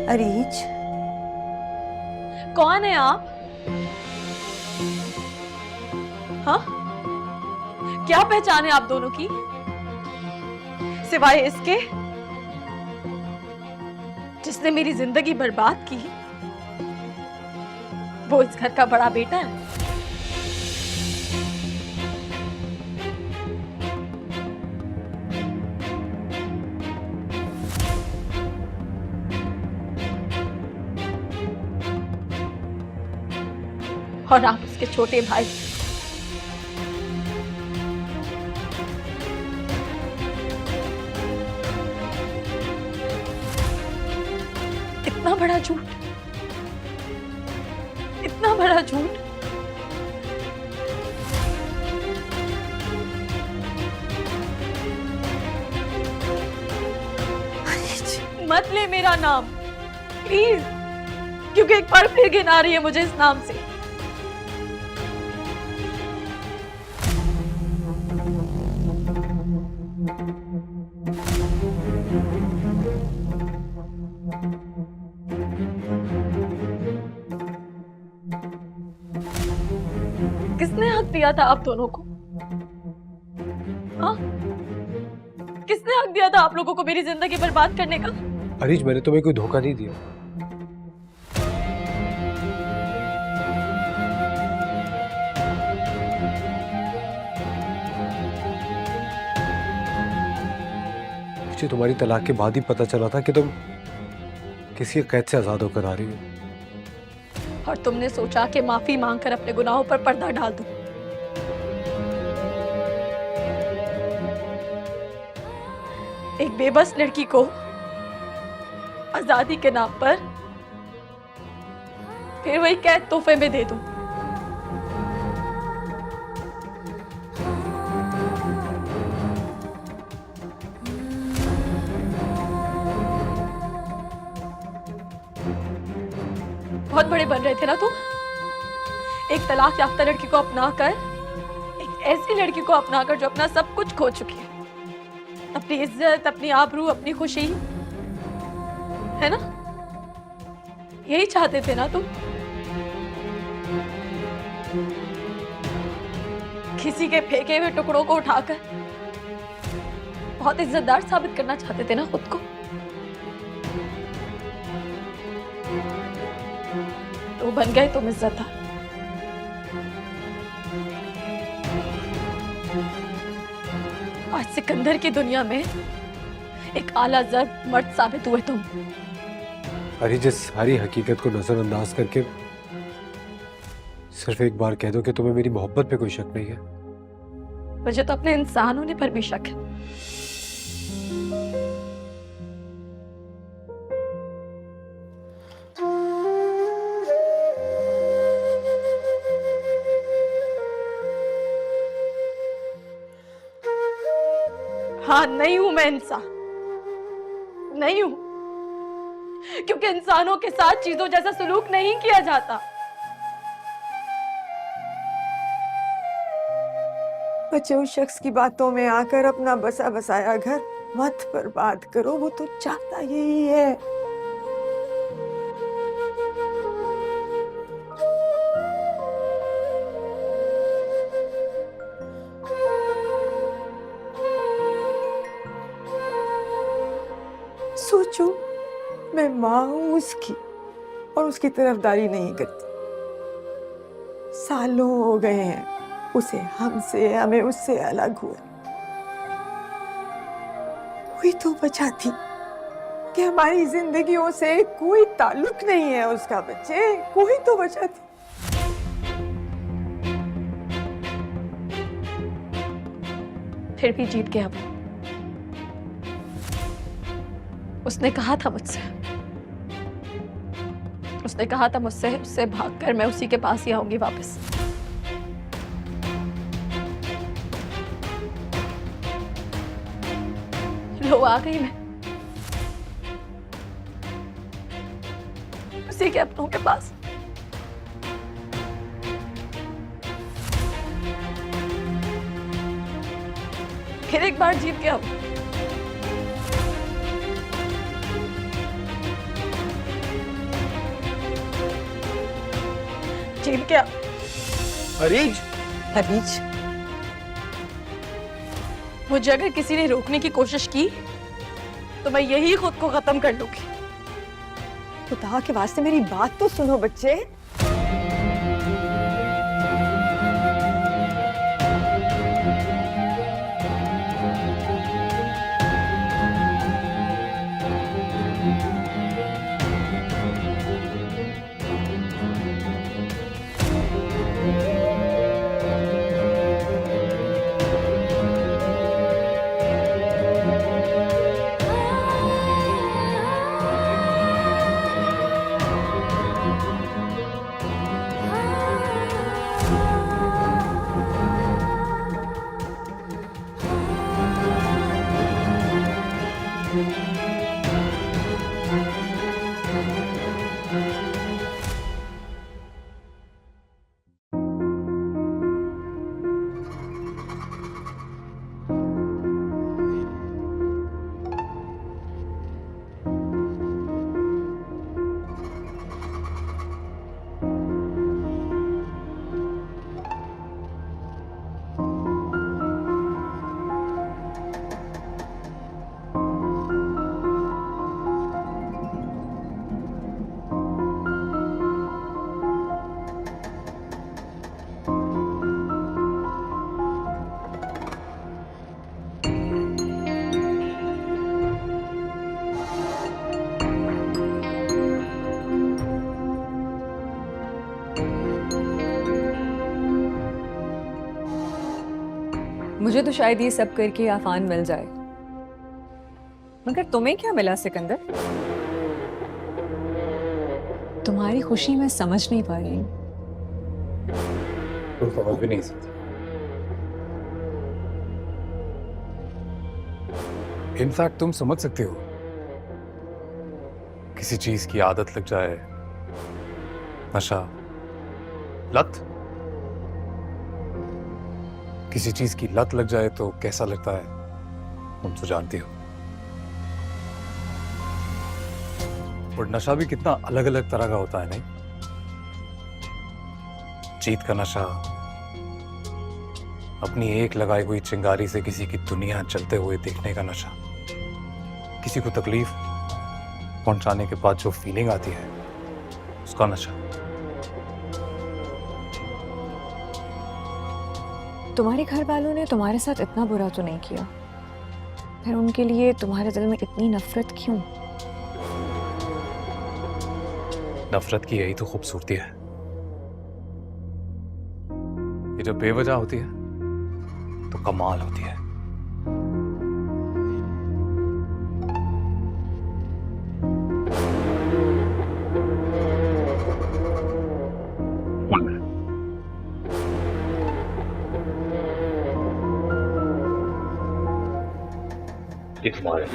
अरीज, कौन है आप? हाँ, क्या पहचान है आप दोनों की सिवाय इसके जिसने मेरी जिंदगी बर्बाद की? वो इस घर का बड़ा बेटा है। और आप उसके छोटे भाई। इतना बड़ा झूठ, इतना बड़ा झूठ। मत ले मेरा नाम प्लीज, क्योंकि एक बार फिर घिन आ रही है मुझे इस नाम से। किसने हक दिया था आप दोनों को? हाँ? किसने हक दिया था आप लोगों को मेरी जिंदगी बर्बाद करने का? अरीज, मैंने तुम्हें कोई धोखा नहीं दिया। मुझे तुम्हारी तलाक के बाद ही पता चला था कि तुम किसी कैद से आजाद होकर आ रही हो। और तुमने सोचा कि माफी मांगकर अपने गुनाहों पर पर्दा डाल दूं। एक बेबस लड़की को आजादी के नाम पर फिर वही कैद तोहफे में दे दूं। बहुत बड़े बन रहे थे ना तुम। एक तलाक याफ्ता लड़की को अपनाकर, एक ऐसी लड़की को अपनाकर जो अपना सब कुछ खो चुकी है, अपनी इज्जत, अपनी आबरू, अपनी खुशी, है ना? यही चाहते थे ना तुम? किसी के फेंके हुए टुकड़ों को उठाकर बहुत इज्जतदार साबित करना चाहते थे ना खुद को। तो बन गए तुम इज्जतदार। आज सिकंदर की दुनिया में एक आला जद मर्द साबित हुए तुम। अरे, जिस सारी हकीकत को नजरअंदाज करके सिर्फ एक बार कह दो कि तुम्हें मेरी मोहब्बत पे कोई शक नहीं है। मुझे तो अपने इंसान होने पर भी शक है। हाँ, नहीं हूं मैं इंसान, नहीं हूं, क्योंकि इंसानों के साथ चीजों जैसा सलूक नहीं किया जाता। बच्चे उस शख्स की बातों में आकर अपना बसा बसाया घर मत बर्बाद करो, वो तो चाहता यही है। सोचो, मैं माँ हूं उसकी और उसकी तरफदारी नहीं करती। सालों हो गए हैं उसे हमसे, हमें उससे अलग हुए। कोई तो बचाती कि हमारी जिंदगियों से कोई ताल्लुक नहीं है उसका। बच्चे, कोई तो बचाती। फिर भी जीत गया वो। उसने कहा था मुझसे, उसने कहा था मुझसे, उससे भागकर मैं उसी के पास ही आऊंगी वापस। लो आ गई मैं उसी के अपनों के पास। फिर एक बार जीत गया वो। झेल के अरीज, अरीज, मुझे अगर किसी ने रोकने की कोशिश की तो मैं यही खुद को खत्म कर लूंगी। खुदा के वास्ते मेरी बात तो सुनो बच्चे। मुझे तो शायद ये सब करके आफान मिल जाए, मगर तुम्हें क्या मिला सिकंदर? तुम्हारी खुशी मैं समझ नहीं पा रही हूँ। तुम समझ भी नहीं सकते। इनफैक्ट तुम समझ सकते हो, किसी चीज की आदत लग जाए, नशा, लत, किसी चीज की लत लग जाए तो कैसा लगता है तुम तो जानती हो। और नशा भी कितना अलग अलग तरह का होता है, नहीं? जीत का नशा, अपनी एक लगाई हुई चिंगारी से किसी की दुनिया जलते हुए देखने का नशा, किसी को तकलीफ पहुंचाने के बाद जो फीलिंग आती है उसका नशा। तुम्हारे घर वालों ने तुम्हारे साथ इतना बुरा तो नहीं किया, फिर उनके लिए तुम्हारे दिल में इतनी नफरत क्यों? नफरत की यही तो खूबसूरती है, ये जब बेवजह होती है तो कमाल होती है। ये तुम्हारे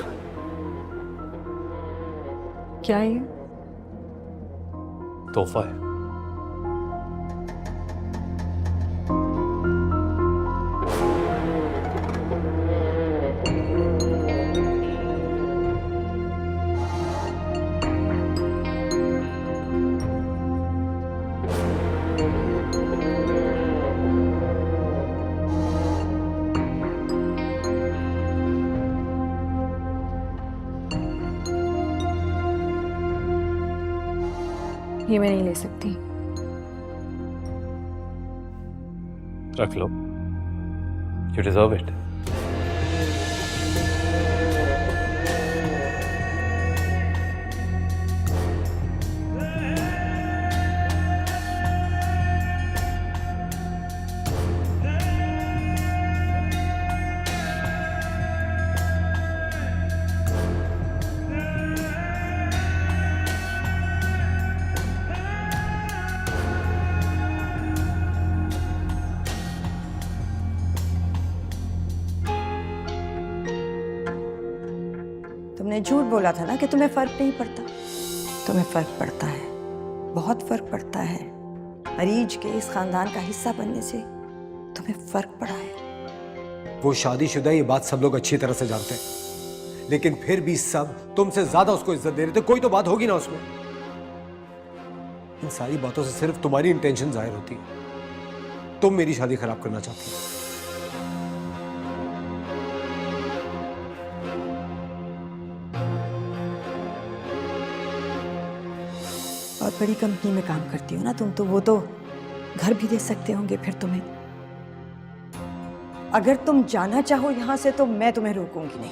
क्या ये? तोहफा है। ये मैं नहीं ले सकती। रख लो, यू डिजर्व इट। तुमने झूठ बोला था ना कि तुम्हें फर्क नहीं पड़ता। तुम्हें फर्क पड़ता है, बहुत फर्क पड़ता है। अरीज के इस खानदान का हिस्सा बनने से तुम्हें फर्क पड़ा है। वो शादीशुदा, ये बात सब लोग अच्छी तरह से जानते हैं, लेकिन फिर भी सब तुमसे ज्यादा उसको इज्जत दे रहे थे। कोई तो बात होगी ना उसमें। इन सारी बातों से सिर्फ तुम्हारी इंटेंशन जाहिर होती है। तुम मेरी शादी खराब करना चाहती हो। बहुत बड़ी कंपनी में काम करती हो ना तुम, तो वो तो घर भी दे सकते होंगे फिर तुम्हें। अगर तुम जाना चाहो यहाँ से तो मैं तुम्हें रोकूंगी नहीं।